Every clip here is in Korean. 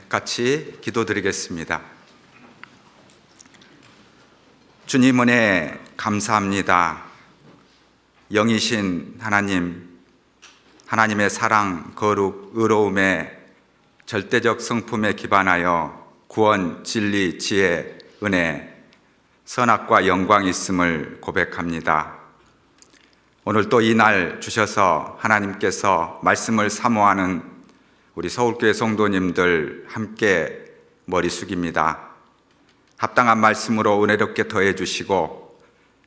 같이 기도드리겠습니다. 주님 은혜 감사합니다. 영이신 하나님, 하나님의 사랑, 거룩, 의로움의 절대적 성품에 기반하여 구원, 진리, 지혜, 은혜, 선악과 영광이 있음을 고백합니다. 오늘 또 이 날 주셔서 하나님께서 말씀을 사모하는 우리 서울교회 성도님들 함께 머리 숙입니다. 합당한 말씀으로 은혜롭게 더해 주시고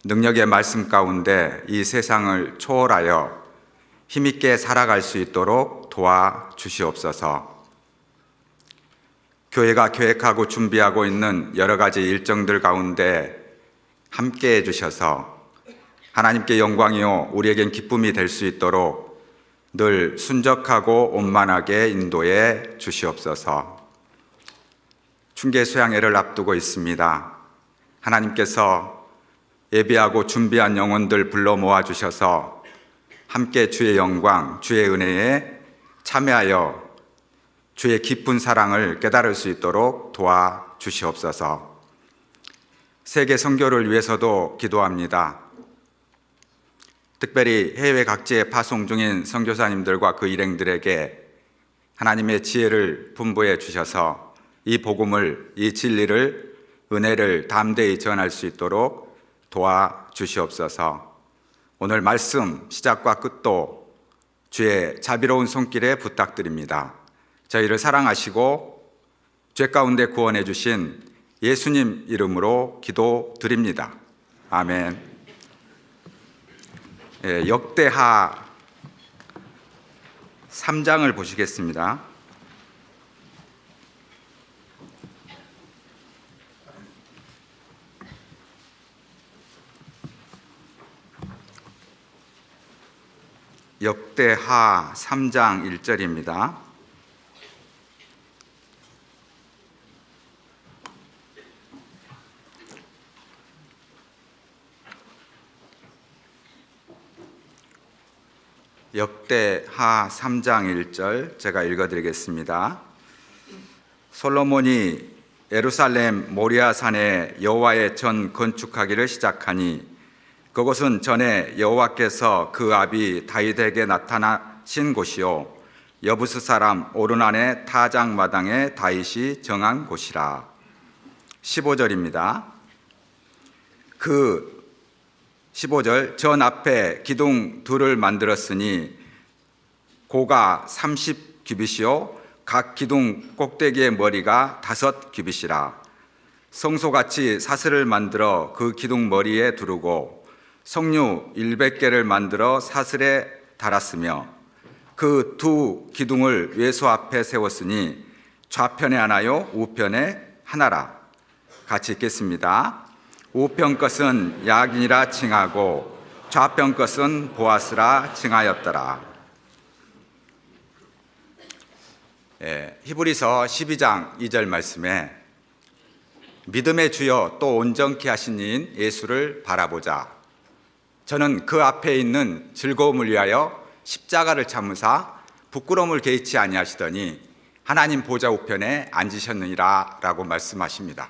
능력의 말씀 가운데 이 세상을 초월하여 힘있게 살아갈 수 있도록 도와주시옵소서. 교회가 계획하고 준비하고 있는 여러 가지 일정들 가운데 함께 해주셔서 하나님께 영광이요 우리에겐 기쁨이 될 수 있도록 늘 순적하고 온만하게 인도해 주시옵소서. 충계 수양회를 앞두고 있습니다. 하나님께서 예비하고 준비한 영혼들 불러 모아 주셔서 함께 주의 영광, 주의 은혜에 참여하여 주의 깊은 사랑을 깨달을 수 있도록 도와주시옵소서. 세계 선교를 위해서도 기도합니다. 특별히 해외 각지에 파송 중인 선교사님들과 그 일행들에게 하나님의 지혜를 분부해 주셔서 이 복음을, 이 진리를, 은혜를 담대히 전할 수 있도록 도와주시옵소서. 오늘 말씀 시작과 끝도 주의 자비로운 손길에 부탁드립니다. 저희를 사랑하시고 죄 가운데 구원해 주신 예수님 이름으로 기도드립니다. 아멘. 역대하 3장을 보시겠습니다. 역대하 3장 1절입니다. 역대하 3장 1절 제가 읽어드리겠습니다. 솔로몬이 예루살렘 모리아산에 여호와의 전 건축하기를 시작하니 그곳은 전에 여호와께서 그 아비 다윗에게 나타나신 곳이요 여부스 사람 오르난의 타작마당에 다윗이 정한 곳이라. 15절입니다. 15절 전 앞에 기둥 둘을 만들었으니 고가 30규빗이요 각 기둥 꼭대기의 머리가 5규빗이라. 성소같이 사슬을 만들어 그 기둥 머리에 두르고 석류 100개를 만들어 사슬에 달았으며 그 두 기둥을 외소 앞에 세웠으니 좌편에 하나요 우편에 하나라. 같이 읽겠습니다. 우편 것은 야긴이라 칭하고 좌편 것은 보아스라 칭하였더라. 히브리서 12장 2절 말씀에 믿음의 주여 또 온전케 하신 이인 예수를 바라보자. 저는 그 앞에 있는 즐거움을 위하여 십자가를 참으사 부끄러움을 개의치 아니하시더니 하나님 보좌 우편에 앉으셨느니라 라고 말씀하십니다.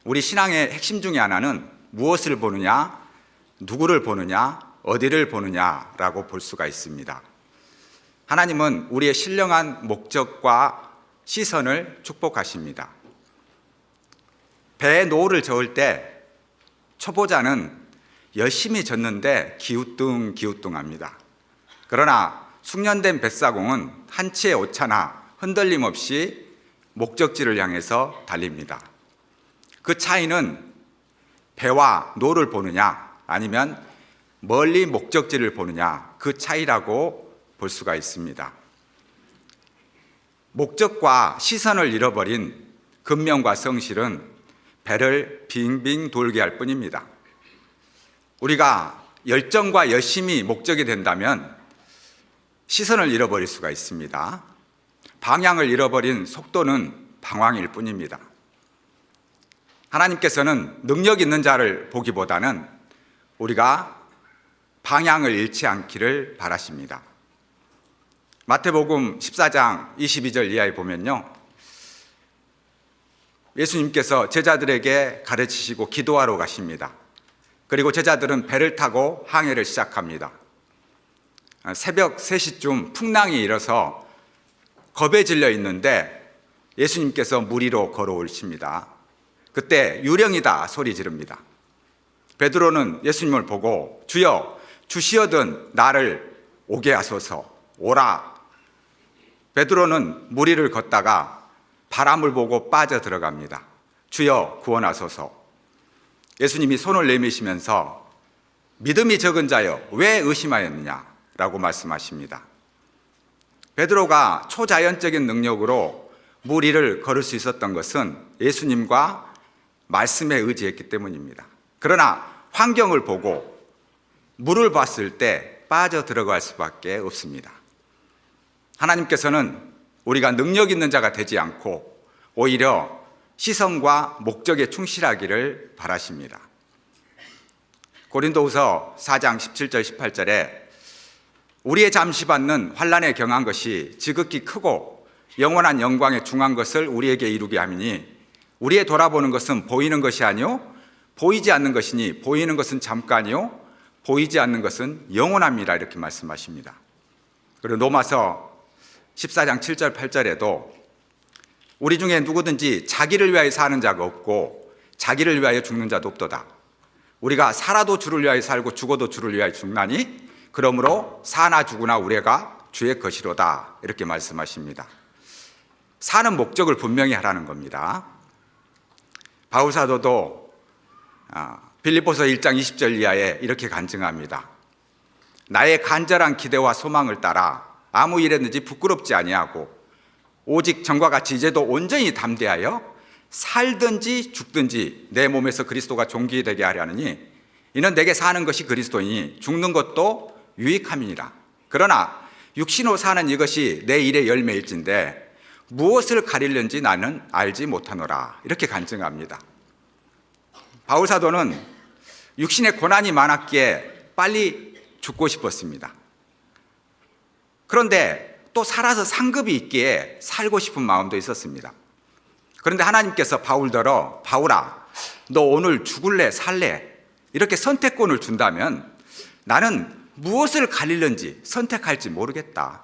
우리 신앙의 핵심 중에 하나는 무엇을 보느냐, 누구를 보느냐, 어디를 보느냐라고 볼 수가 있습니다. 하나님은 우리의 신령한 목적과 시선을 축복하십니다. 배에 노를 저을 때 초보자는 열심히 젓는데 기우뚱기우뚱합니다. 그러나 숙련된 뱃사공은 한치의 오차나 흔들림 없이 목적지를 향해서 달립니다. 그 차이는 배와 노를 보느냐 아니면 멀리 목적지를 보느냐 그 차이라고 볼 수가 있습니다. 목적과 시선을 잃어버린 근면과 성실은 배를 빙빙 돌게 할 뿐입니다. 우리가 열정과 열심이 목적이 된다면 시선을 잃어버릴 수가 있습니다. 방향을 잃어버린 속도는 방황일 뿐입니다. 하나님께서는 능력 있는 자를 보기보다는 우리가 방향을 잃지 않기를 바라십니다. 마태복음 14장 22절 이하에 보면요, 예수님께서 제자들에게 가르치시고 기도하러 가십니다. 그리고 제자들은 배를 타고 항해를 시작합니다. 새벽 3시쯤 풍랑이 일어서 겁에 질려 있는데 예수님께서 물 위로 걸어오십니다. 그때 유령이다 소리 지릅니다. 베드로는 예수님을 보고 주여, 주시어든 나를 오게 하소서, 오라. 베드로는 물 위를 걷다가 바람을 보고 빠져 들어갑니다. 주여, 구원하소서. 예수님이 손을 내미시면서 믿음이 적은 자여, 왜 의심하였느냐 라고 말씀하십니다. 베드로가 초자연적인 능력으로 물 위를 걸을 수 있었던 것은 예수님과 말씀에 의지했기 때문입니다. 그러나 환경을 보고 물을 봤을 때 빠져 들어갈 수밖에 없습니다. 하나님께서는 우리가 능력 있는 자가 되지 않고 오히려 시선과 목적에 충실하기를 바라십니다. 고린도후서 4장 17절 18절에 우리의 잠시 받는 환난에 경한 것이 지극히 크고 영원한 영광에 중한 것을 우리에게 이루게 함이니 우리의 돌아보는 것은 보이는 것이 아니요 보이지 않는 것이니 보이는 것은 잠깐이요 보이지 않는 것은 영원합니다. 이렇게 말씀하십니다. 그리고 로마서 14장 7절 8절에도 우리 중에 누구든지 자기를 위하여 사는 자가 없고 자기를 위하여 죽는 자도 없도다. 우리가 살아도 주를 위하여 살고 죽어도 주를 위하여 죽나니 그러므로 사나 죽으나 우리가 주의 것이로다. 이렇게 말씀하십니다. 사는 목적을 분명히 하라는 겁니다. 바울 사도도 빌립보서 1장 20절 이하에 이렇게 간증합니다. 나의 간절한 기대와 소망을 따라 아무 일에든지 부끄럽지 아니하고 오직 전과 같이 이제도 온전히 담대하여 살든지 죽든지 내 몸에서 그리스도가 존귀되게 하려 하느니 이는 내게 사는 것이 그리스도이니 죽는 것도 유익함이니라. 그러나 육신으로 사는 이것이 내 일의 열매일진데 무엇을 가리려는지 나는 알지 못하노라. 이렇게 간증합니다. 바울 사도는 육신의 고난이 많았기에 빨리 죽고 싶었습니다. 그런데 또 살아서 상급이 있기에 살고 싶은 마음도 있었습니다. 그런데 하나님께서 바울더러 바울아, 너 오늘 죽을래 살래 이렇게 선택권을 준다면 나는 무엇을 가리는지 선택할지 모르겠다.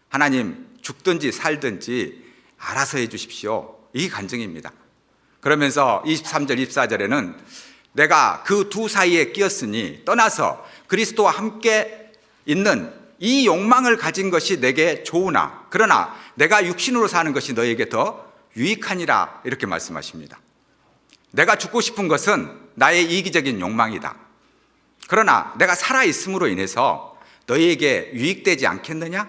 하나님 죽든지 살든지 알아서 해 주십시오. 이 간증입니다. 그러면서 23절 24절에는 내가 그 두 사이에 끼었으니 떠나서 그리스도와 함께 있는 이 욕망을 가진 것이 내게 좋으나 그러나 내가 육신으로 사는 것이 너에게 더 유익하니라. 이렇게 말씀하십니다. 내가 죽고 싶은 것은 나의 이기적인 욕망이다. 그러나 내가 살아있음으로 인해서 너희에게 유익되지 않겠느냐?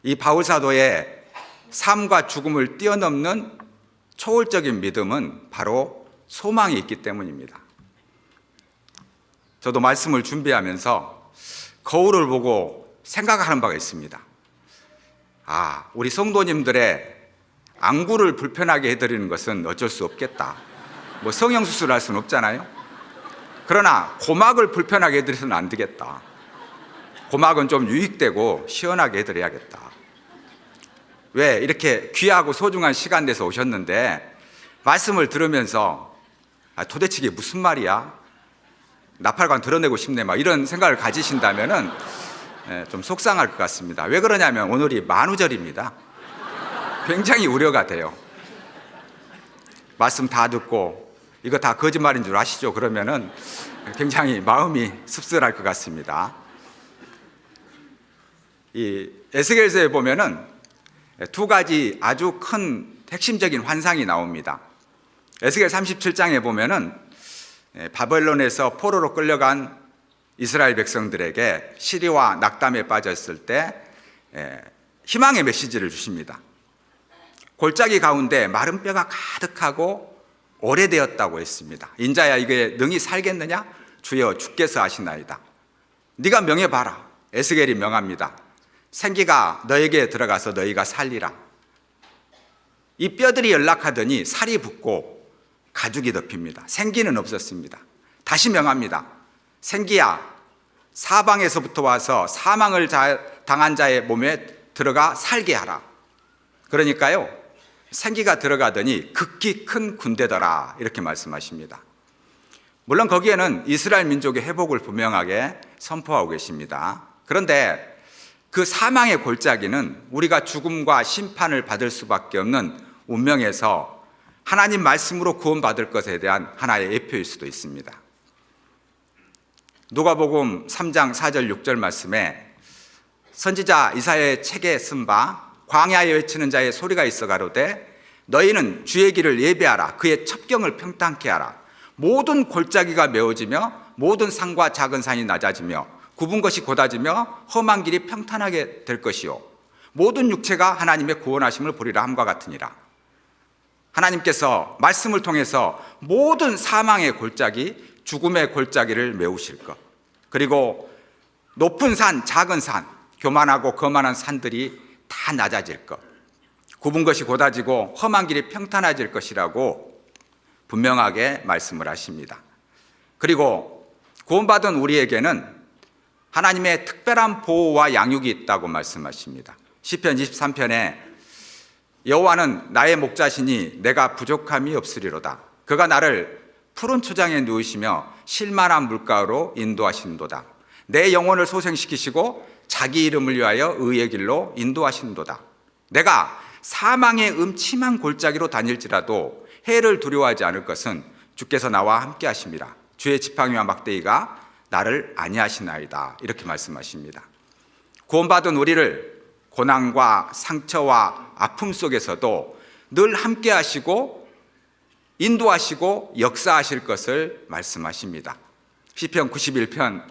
이 바울 사도의 삶과 죽음을 뛰어넘는 초월적인 믿음은 바로 소망이 있기 때문입니다. 저도 말씀을 준비하면서 거울을 보고 생각하는 바가 있습니다. 우리 성도님들의 안구를 불편하게 해드리는 것은 어쩔 수 없겠다. 성형수술을 할 수는 없잖아요. 그러나 고막을 불편하게 해드려서는 안 되겠다. 고막은 좀 유익되고 시원하게 해드려야겠다. 왜 이렇게 귀하고 소중한 시간 내서 오셨는데 말씀을 들으면서 도대체 이게 무슨 말이야? 나팔관 드러내고 싶네 이런 생각을 가지신다면 좀 속상할 것 같습니다. 왜 그러냐면 오늘이 만우절입니다. 굉장히 우려가 돼요. 말씀 다 듣고 이거 다 거짓말인 줄 아시죠? 그러면은 굉장히 마음이 씁쓸할 것 같습니다. 이 에스겔서에 보면은 두 가지 아주 큰 핵심적인 환상이 나옵니다. 에스겔 37장에 보면은 바벨론에서 포로로 끌려간 이스라엘 백성들에게 시리와 낙담에 빠졌을 때 희망의 메시지를 주십니다. 골짜기 가운데 마른 뼈가 가득하고 오래되었다고 했습니다. 인자야 이게 능히 살겠느냐? 주여 주께서 아시나이다. 네가 명해봐라. 에스겔이 명합니다. 생기가 너에게 들어가서 너희가 살리라. 이 뼈들이 연락하더니 살이 붙고 가죽이 덮입니다. 생기는 없었습니다. 다시 명합니다. 생기야 사방에서부터 와서 사망을 당한 자의 몸에 들어가 살게 하라. 그러니까요, 생기가 들어가더니 극히 큰 군대더라, 이렇게 말씀하십니다. 물론 거기에는 이스라엘 민족의 회복을 분명하게 선포하고 계십니다. 그런데 그 사망의 골짜기는 우리가 죽음과 심판을 받을 수밖에 없는 운명에서 하나님 말씀으로 구원받을 것에 대한 하나의 예표일 수도 있습니다. 누가복음 3장 4절 6절 말씀에 선지자 이사야의 책에 쓴 바 광야에 외치는 자의 소리가 있어 가로되 너희는 주의 길을 예배하라. 그의 첩경을 평탄케 하라. 모든 골짜기가 메워지며 모든 산과 작은 산이 낮아지며 굽은 것이 곧아지며 험한 길이 평탄하게 될 것이요 모든 육체가 하나님의 구원하심을 보리라 함과 같으니라. 하나님께서 말씀을 통해서 모든 사망의 골짜기, 죽음의 골짜기를 메우실 것, 그리고 높은 산, 작은 산, 교만하고 거만한 산들이 다 낮아질 것, 굽은 것이 곧아지고 험한 길이 평탄해질 것이라고 분명하게 말씀을 하십니다. 그리고 구원받은 우리에게는 하나님의 특별한 보호와 양육이 있다고 말씀하십니다. 시편 23편에 여호와는 나의 목자시니 내가 부족함이 없으리로다. 그가 나를 푸른 초장에 누우시며 실만한 물가로 인도하시는도다. 내 영혼을 소생시키시고 자기 이름을 위하여 의의 길로 인도하시는도다. 내가 사망의 음침한 골짜기로 다닐지라도 해를 두려워하지 않을 것은 주께서 나와 함께 하심이라. 주의 지팡이와 막대기가 나를 안위하시나이다. 이렇게 말씀하십니다. 구원받은 우리를 고난과 상처와 아픔 속에서도 늘 함께 하시고 인도하시고 역사하실 것을 말씀하십니다. 시편 91편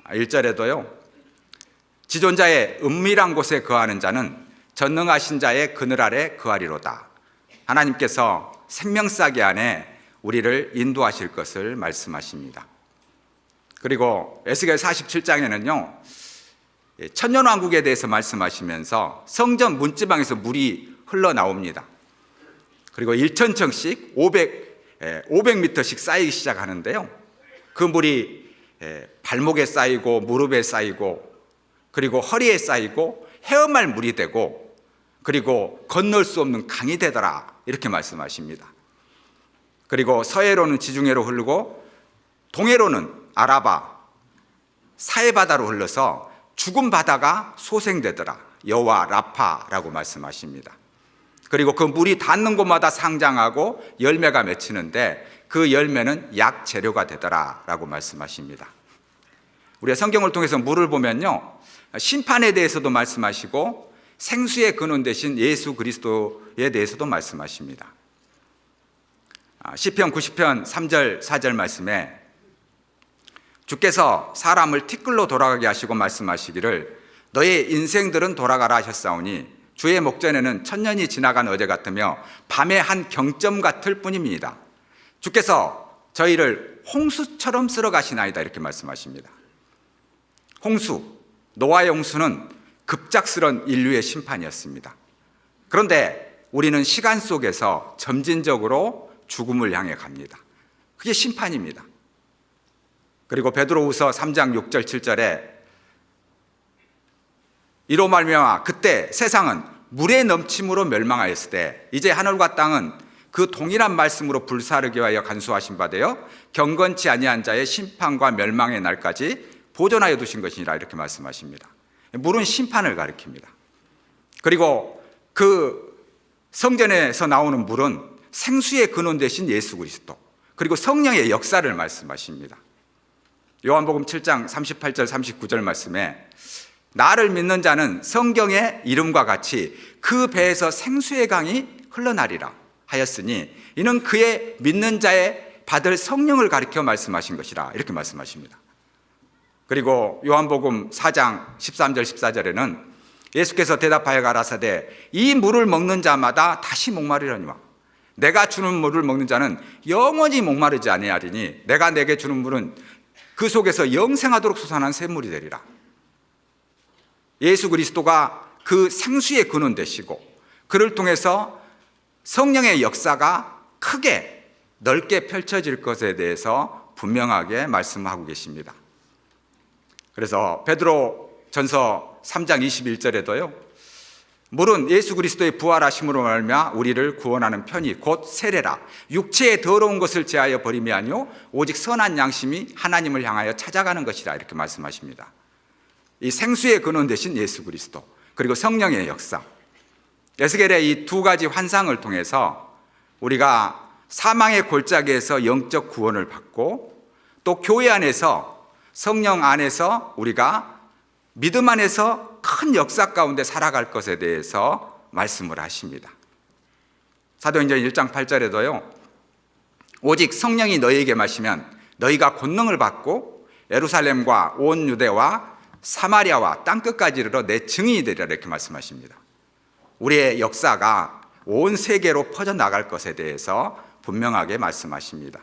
1절에도요. 지존자의 은밀한 곳에 거하는 자는 전능하신 자의 그늘 아래 거하리로다. 하나님께서 생명싸개 안에 우리를 인도하실 것을 말씀하십니다. 그리고 에스겔 47장에는요. 천년왕국에 대해서 말씀하시면서 성전 문지방에서 물이 흘러나옵니다. 그리고 1,000층씩 500m씩 쌓이기 시작하는데요. 그 물이 발목에 쌓이고 무릎에 쌓이고 그리고 허리에 쌓이고 헤엄할 물이 되고 그리고 건널 수 없는 강이 되더라. 이렇게 말씀하십니다. 그리고 서해로는 지중해로 흐르고 동해로는 아라바, 사해바다로 흘러서 죽은 바다가 소생되더라. 여호와 라파라고 말씀하십니다. 그리고 그 물이 닿는 곳마다 상장하고 열매가 맺히는데 그 열매는 약 재료가 되더라 라고 말씀하십니다. 우리가 성경을 통해서 물을 보면요, 심판에 대해서도 말씀하시고 생수의 근원 되신 예수 그리스도에 대해서도 말씀하십니다. 시편 90편 3절 4절 말씀에 주께서 사람을 티끌로 돌아가게 하시고 말씀하시기를 너의 인생들은 돌아가라 하셨사오니 주의 목전에는 천년이 지나간 어제 같으며 밤의 한 경점 같을 뿐입니다. 주께서 저희를 홍수처럼 쓸어 가시나이다. 이렇게 말씀하십니다. 홍수, 노아의 홍수는 급작스런 인류의 심판이었습니다. 그런데 우리는 시간 속에서 점진적으로 죽음을 향해 갑니다. 그게 심판입니다. 그리고 베드로후서 3장 6절 7절에 이로 말미암아 그때 세상은 물의 넘침으로 멸망하였을 때 이제 하늘과 땅은 그 동일한 말씀으로 불사르게 하여 간수하신 바 되어 경건치 아니한 자의 심판과 멸망의 날까지 보존하여 두신 것이니라. 이렇게 말씀하십니다. 물은 심판을 가리킵니다. 그리고 그 성전에서 나오는 물은 생수의 근원 되신 예수 그리스도 그리고 성령의 역사를 말씀하십니다. 요한복음 7장 38절 39절 말씀에 나를 믿는 자는 성경의 이름과 같이 그 배에서 생수의 강이 흘러나리라 하였으니 이는 그의 믿는 자의 받을 성령을 가리켜 말씀하신 것이라. 이렇게 말씀하십니다. 그리고 요한복음 4장 13절 14절에는 예수께서 대답하여 가라사대 이 물을 먹는 자마다 다시 목마르려니와 내가 주는 물을 먹는 자는 영원히 목마르지 아니하리니 내가 내게 주는 물은 그 속에서 영생하도록 솟아난 샘물이 되리라. 예수 그리스도가 그 생수의 근원 되시고 그를 통해서 성령의 역사가 크게 넓게 펼쳐질 것에 대해서 분명하게 말씀하고 계십니다. 그래서 베드로 전서 3장 21절에도요. 물은 예수 그리스도의 부활하심으로 말미암아 우리를 구원하는 편이 곧 세례라. 육체의 더러운 것을 제하여 버림이 아니요 오직 선한 양심이 하나님을 향하여 찾아가는 것이라 이렇게 말씀하십니다. 이 생수의 근원 되신 예수 그리스도 그리고 성령의 역사, 에스겔의 이 두 가지 환상을 통해서 우리가 사망의 골짜기에서 영적 구원을 받고 또 교회 안에서 성령 안에서 우리가 믿음 안에서 큰 역사 가운데 살아갈 것에 대해서 말씀을 하십니다. 사도행전 1장 8절에도요. 오직 성령이 너희에게 마시면 너희가 권능을 받고 예루살렘과 온 유대와 사마리아와 땅끝까지 이르러 내 증인이 되리라 이렇게 말씀하십니다. 우리의 역사가 온 세계로 퍼져나갈 것에 대해서 분명하게 말씀하십니다.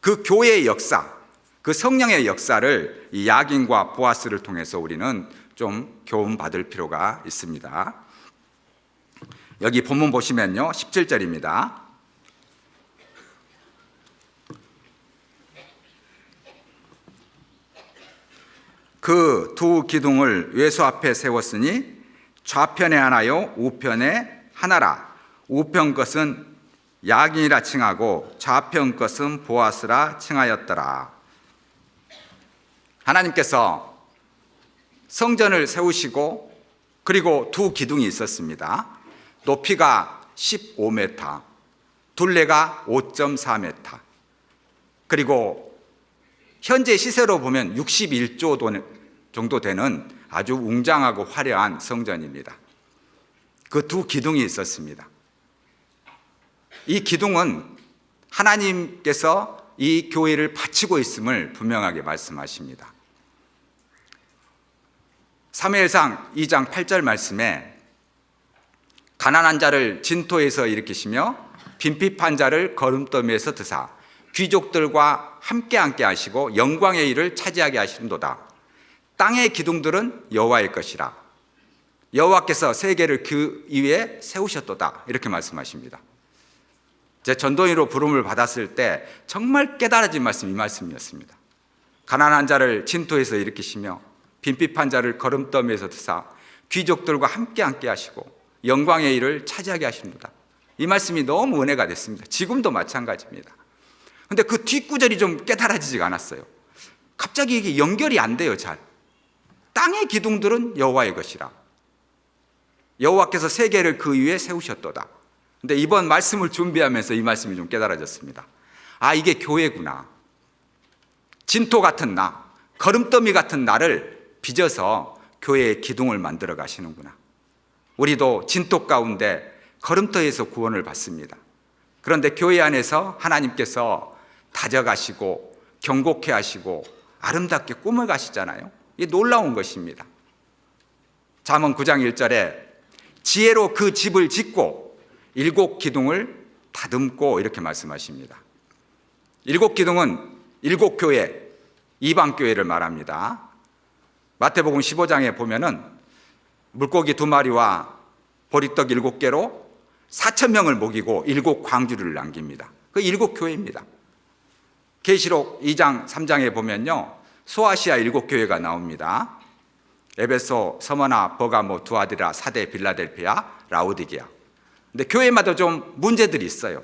그 교회의 역사, 그 성령의 역사를 이 야긴과 보아스를 통해서 우리는 좀 교훈받을 필요가 있습니다. 여기 본문 보시면요 17절입니다. 그 두 기둥을 외소 앞에 세웠으니 좌편에 하나요 우편에 하나라. 우편 것은 야긴이라 칭하고 좌편 것은 보아스라 칭하였더라. 하나님께서 성전을 세우시고 그리고 두 기둥이 있었습니다. 높이가 15m, 둘레가 5.4m, 그리고 현재 시세로 보면 61조 정도 되는 아주 웅장하고 화려한 성전입니다. 그 두 기둥이 있었습니다. 이 기둥은 하나님께서 이 교회를 바치고 있음을 분명하게 말씀하십니다. 사무엘상 2장 8절 말씀에 가난한 자를 진토에서 일으키시며 빈핍한 자를 거름더미에서 드사 귀족들과 함께 하시고 영광의 일을 차지하게 하시는도다. 땅의 기둥들은 여호와의 것이라. 여호와께서 세계를 그 위에 세우셨도다. 이렇게 말씀하십니다. 제 전도인으로 부름을 받았을 때 정말 깨달아진 말씀이 이 말씀이었습니다. 가난한 자를 진토에서 일으키시며 빈핍한 자를 거름더미에서 드사 귀족들과 함께 하시고 영광의 일을 차지하게 하십니다. 이 말씀이 너무 은혜가 됐습니다. 지금도 마찬가지입니다. 그런데 그 뒷구절이 좀 깨달아지지가 않았어요. 갑자기 이게 연결이 안 돼요. 잘. 땅의 기둥들은 여호와의 것이라. 여호와께서 세계를 그 위에 세우셨도다. 근데 이번 말씀을 준비하면서 이 말씀이 좀 깨달아졌습니다. 아, 이게 교회구나. 진토 같은 나, 거름더미 같은 나를 빚어서 교회의 기둥을 만들어 가시는구나. 우리도 진토 가운데 거름터에서 구원을 받습니다. 그런데 교회 안에서 하나님께서 다져가시고 경고케 하시고 아름답게 꾸며 가시잖아요. 이게 놀라운 것입니다. 잠언 9장 1절에 지혜로 그 집을 짓고 7 기둥을 다듬고 이렇게 말씀하십니다. 7 기둥은 7 교회, 이방 교회를 말합니다. 마태복음 15장에 보면은 물고기 2마리와 보리떡 7개로 4,000명을 먹이고 7 광주리를 남깁니다. 그 7 교회입니다. 계시록 2장 3장에 보면요 소아시아 7 교회가 나옵니다. 에베소, 서머나, 버가모, 두아디라, 사데, 빌라델피아, 라오디게아. 근데 교회마다 좀 문제들이 있어요.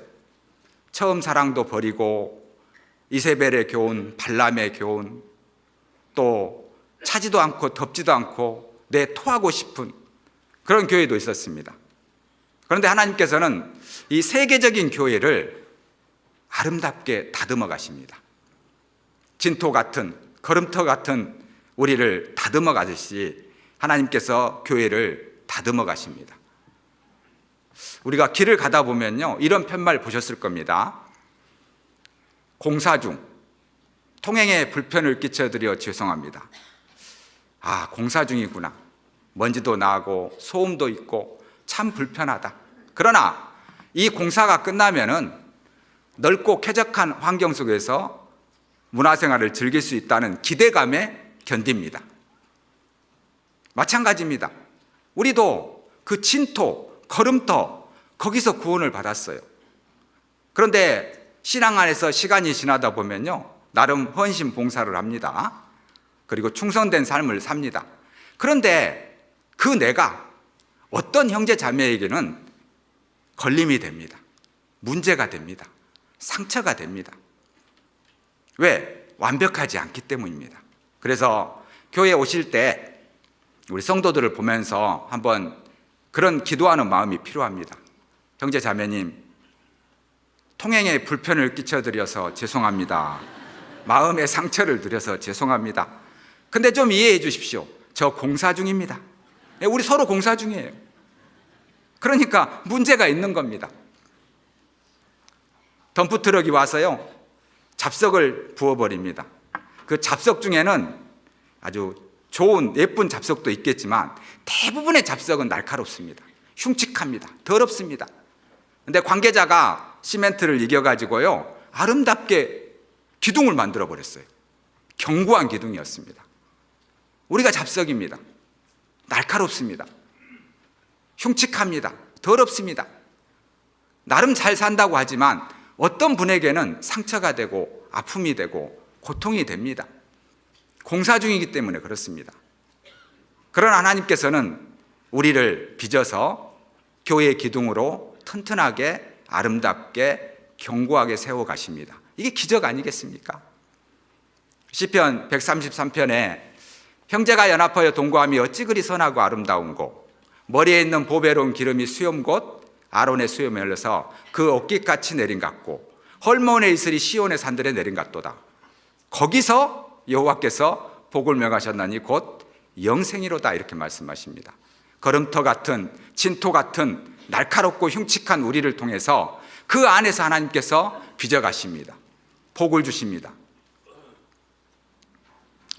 처음 사랑도 버리고 이세벨의 교훈, 발람의 교훈, 또 차지도 않고 덥지도 않고 내 토하고 싶은 그런 교회도 있었습니다. 그런데 하나님께서는 이 세계적인 교회를 아름답게 다듬어 가십니다. 진토 같은 거름터 같은 우리를 다듬어 가듯이 하나님께서 교회를 다듬어 가십니다. 우리가 길을 가다 보면요 이런 편말 보셨을 겁니다. 공사 중 통행에 불편을 끼쳐드려 죄송합니다. 아, 공사 중이구나. 먼지도 나고 소음도 있고 참 불편하다. 그러나 이 공사가 끝나면은 넓고 쾌적한 환경 속에서 문화생활을 즐길 수 있다는 기대감에 견딥니다. 마찬가지입니다. 우리도 그 진토, 거름터 거기서 구원을 받았어요. 그런데 신앙 안에서 시간이 지나다 보면요 나름 헌신 봉사를 합니다. 그리고 충성된 삶을 삽니다. 그런데 그 내가 어떤 형제 자매에게는 걸림이 됩니다. 문제가 됩니다. 상처가 됩니다. 왜? 완벽하지 않기 때문입니다. 그래서 교회에 오실 때 우리 성도들을 보면서 한번 그런 기도하는 마음이 필요합니다. 형제 자매님, 통행에 불편을 끼쳐드려서 죄송합니다. 마음에 상처를 드려서 죄송합니다. 근데 좀 이해해 주십시오. 저 공사 중입니다. 우리 서로 공사 중이에요. 그러니까 문제가 있는 겁니다. 덤프트럭이 와서요, 잡석을 부어버립니다. 그 잡석 중에는 아주 좋은 예쁜 잡석도 있겠지만 대부분의 잡석은 날카롭습니다. 흉측합니다. 더럽습니다. 근데 관계자가 시멘트를 이겨가지고요, 아름답게 기둥을 만들어 버렸어요. 견고한 기둥이었습니다. 우리가 잡석입니다. 날카롭습니다. 흉측합니다. 더럽습니다. 나름 잘 산다고 하지만 어떤 분에게는 상처가 되고 아픔이 되고 고통이 됩니다. 공사 중이기 때문에 그렇습니다. 그러나 하나님께서는 우리를 빚어서 교회의 기둥으로 튼튼하게 아름답게 견고하게 세워가십니다. 이게 기적 아니겠습니까? 시편 133편에 형제가 연합하여 동거함이 어찌 그리 선하고 아름다운 곳, 머리에 있는 보배로운 기름이 수염 곧 아론의 수염에 흘러서 그 옷깃같이 내린 같고 헐몬의 이슬이 시온의 산들에 내린 같도다. 거기서 여호와께서 복을 명하셨나니 곧 영생이로다, 이렇게 말씀하십니다. 걸음터 같은 진토 같은 날카롭고 흉측한 우리를 통해서 그 안에서 하나님께서 빚어가십니다. 복을 주십니다.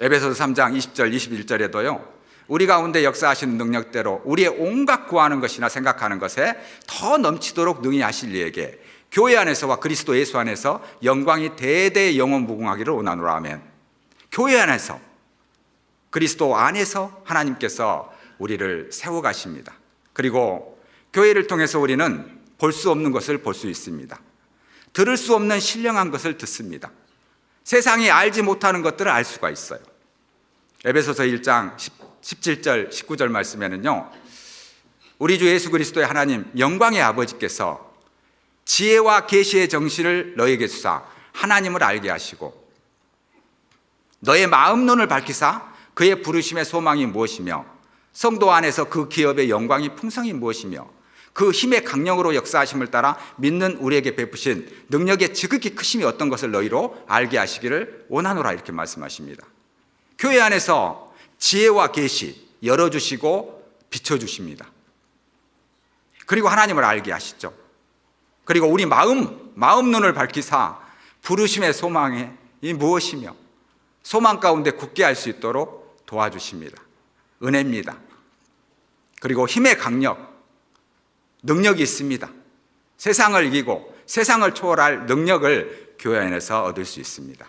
에베소서 3장 20절 21절에도요, 우리 가운데 역사하시는 능력대로 우리의 온갖 구하는 것이나 생각하는 것에 더 넘치도록 능히 하실 이에게 교회 안에서와 그리스도 예수 안에서 영광이 대대 영원 무궁하기를 원하노라. 아멘. 교회 안에서 그리스도 안에서 하나님께서 우리를 세워가십니다. 그리고 교회를 통해서 우리는 볼 수 없는 것을 볼 수 있습니다. 들을 수 없는 신령한 것을 듣습니다. 세상이 알지 못하는 것들을 알 수가 있어요. 에베소서 1장 17절 19절 말씀에는요, 우리 주 예수 그리스도의 하나님 영광의 아버지께서 지혜와 계시의 정신을 너에게 주사 하나님을 알게 하시고 너의 마음 눈을 밝히사 그의 부르심의 소망이 무엇이며 성도 안에서 그 기업의 영광이 풍성이 무엇이며 그 힘의 강력으로 역사하심을 따라 믿는 우리에게 베푸신 능력의 지극히 크심이 어떤 것을 너희로 알게 하시기를 원하노라, 이렇게 말씀하십니다. 교회 안에서 지혜와 계시 열어주시고 비춰주십니다. 그리고 하나님을 알게 하시죠. 그리고 우리 마음 눈을 밝히사 부르심의 소망이 무엇이며 소망 가운데 굳게 할 수 있도록 도와주십니다. 은혜입니다. 그리고 힘의 강력, 능력이 있습니다. 세상을 이기고 세상을 초월할 능력을 교회 안에서 얻을 수 있습니다.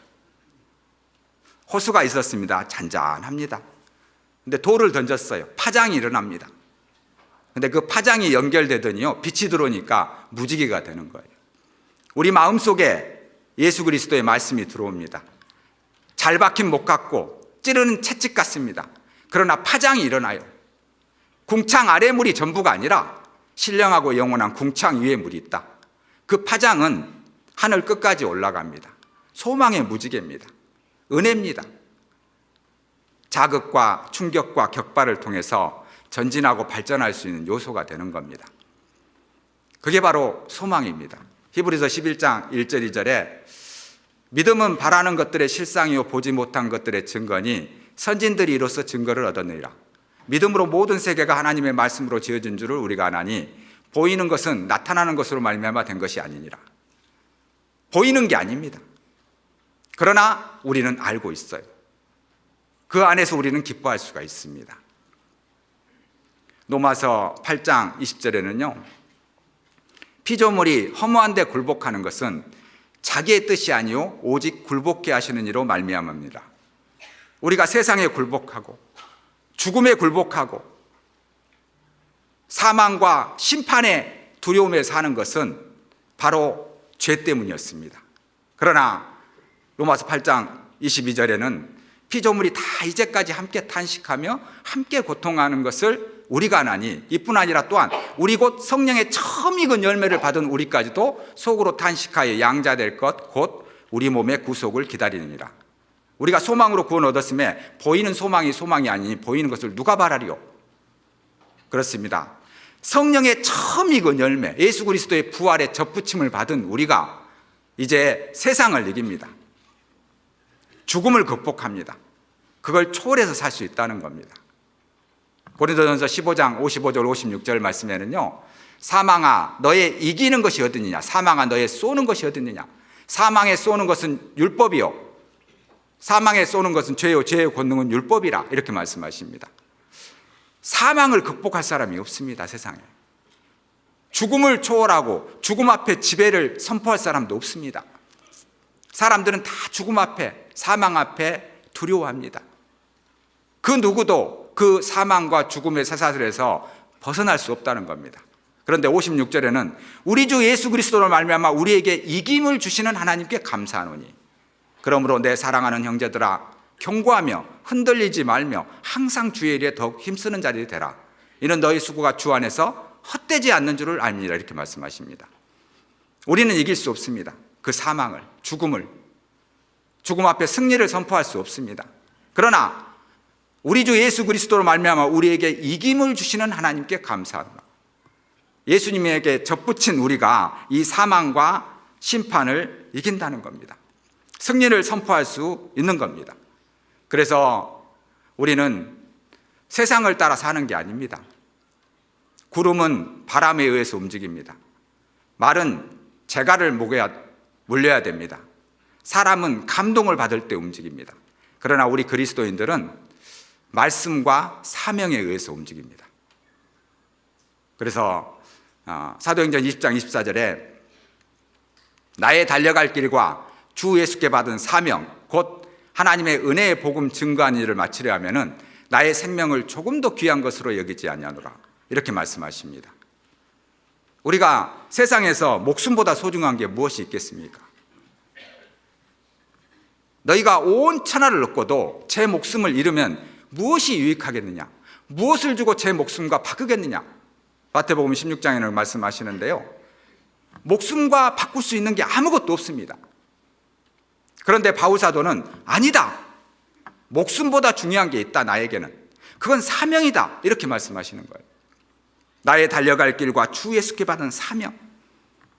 호수가 있었습니다. 잔잔합니다. 근데 돌을 던졌어요. 파장이 일어납니다. 근데 그 파장이 연결되더니요, 빛이 들어오니까 무지개가 되는 거예요. 우리 마음속에 예수 그리스도의 말씀이 들어옵니다. 잘 박힌 목 같고 찌르는 채찍 같습니다. 그러나 파장이 일어나요. 궁창 아래 물이 전부가 아니라 신령하고 영원한 궁창 위에 물이 있다. 그 파장은 하늘 끝까지 올라갑니다. 소망의 무지개입니다. 은혜입니다. 자극과 충격과 격발을 통해서 전진하고 발전할 수 있는 요소가 되는 겁니다. 그게 바로 소망입니다. 히브리서 11장 1절 2절에 믿음은 바라는 것들의 실상이요 보지 못한 것들의 증거니 선진들이 이로써 증거를 얻었느니라. 믿음으로 모든 세계가 하나님의 말씀으로 지어진 줄을 우리가 아나니 보이는 것은 나타나는 것으로 말미암아 된 것이 아니니라. 보이는 게 아닙니다. 그러나 우리는 알고 있어요. 그 안에서 우리는 기뻐할 수가 있습니다. 로마서 8장 20절에는요, 피조물이 허무한데 굴복하는 것은 자기의 뜻이 아니요 오직 굴복케 하시는 이로 말미암습니다. 우리가 세상에 굴복하고 죽음에 굴복하고 사망과 심판의 두려움에 사는 것은 바로 죄 때문이었습니다. 그러나 로마서 8장 22절에는 피조물이 다 이제까지 함께 탄식하며 함께 고통하는 것을 우리가 나니, 이뿐 아니라 또한 우리 곧 성령의 처음 익은 열매를 받은 우리까지도 속으로 탄식하여 양자될 것 곧 우리 몸의 구속을 기다리느니라. 우리가 소망으로 구원 얻었음에 보이는 소망이 소망이 아니니 보이는 것을 누가 바라리요? 그렇습니다. 성령의 처음 익은 열매, 예수 그리스도의 부활의 접붙임을 받은 우리가 이제 세상을 이깁니다. 죽음을 극복합니다. 그걸 초월해서 살 수 있다는 겁니다. 고린도전서 15장 55절 56절 말씀에는요, 사망아 너의 이기는 것이 어디느냐, 사망아 너의 쏘는 것이 어디느냐. 사망에 쏘는 것은 율법이요, 사망에 쏘는 것은 죄요, 죄의 권능은 율법이라, 이렇게 말씀하십니다. 사망을 극복할 사람이 없습니다. 세상에 죽음을 초월하고 죽음 앞에 지배를 선포할 사람도 없습니다. 사람들은 다 죽음 앞에, 사망 앞에 두려워합니다. 그 누구도 그 사망과 죽음의 사사슬에서 벗어날 수 없다는 겁니다. 그런데 56절에는 우리 주 예수 그리스도로 말미암아 우리에게 이김을 주시는 하나님께 감사하노니, 그러므로 내 사랑하는 형제들아 경고하며 흔들리지 말며 항상 주의 일에 더욱 힘쓰는 자들이 되라. 이는 너희 수고가 주 안에서 헛되지 않는 줄을 압니다. 이렇게 말씀하십니다. 우리는 이길 수 없습니다. 그 사망을, 죽음을, 죽음 앞에 승리를 선포할 수 없습니다. 그러나 우리 주 예수 그리스도로 말미암아 우리에게 이김을 주시는 하나님께 감사하노라. 예수님에게 접붙인 우리가 이 사망과 심판을 이긴다는 겁니다. 승리를 선포할 수 있는 겁니다. 그래서 우리는 세상을 따라 사는 게 아닙니다. 구름은 바람에 의해서 움직입니다. 말은 재갈을 물려야 됩니다. 사람은 감동을 받을 때 움직입니다. 그러나 우리 그리스도인들은 말씀과 사명에 의해서 움직입니다. 그래서 사도행전 20장 24절에 나의 달려갈 길과 주 예수께 받은 사명 곧 하나님의 은혜의 복음 증거하는 일을 마치려 하면은 나의 생명을 조금 더 귀한 것으로 여기지 아니하노라, 이렇게 말씀하십니다. 우리가 세상에서 목숨보다 소중한 게 무엇이 있겠습니까? 너희가 온 천하를 얻고도 제 목숨을 잃으면 무엇이 유익하겠느냐? 무엇을 주고 제 목숨과 바꾸겠느냐? 마태복음 16장에는 말씀하시는데요, 목숨과 바꿀 수 있는 게 아무것도 없습니다. 그런데 바울사도는 아니다, 목숨보다 중요한 게 있다, 나에게는 그건 사명이다, 이렇게 말씀하시는 거예요. 나의 달려갈 길과 주 예수께 받은 사명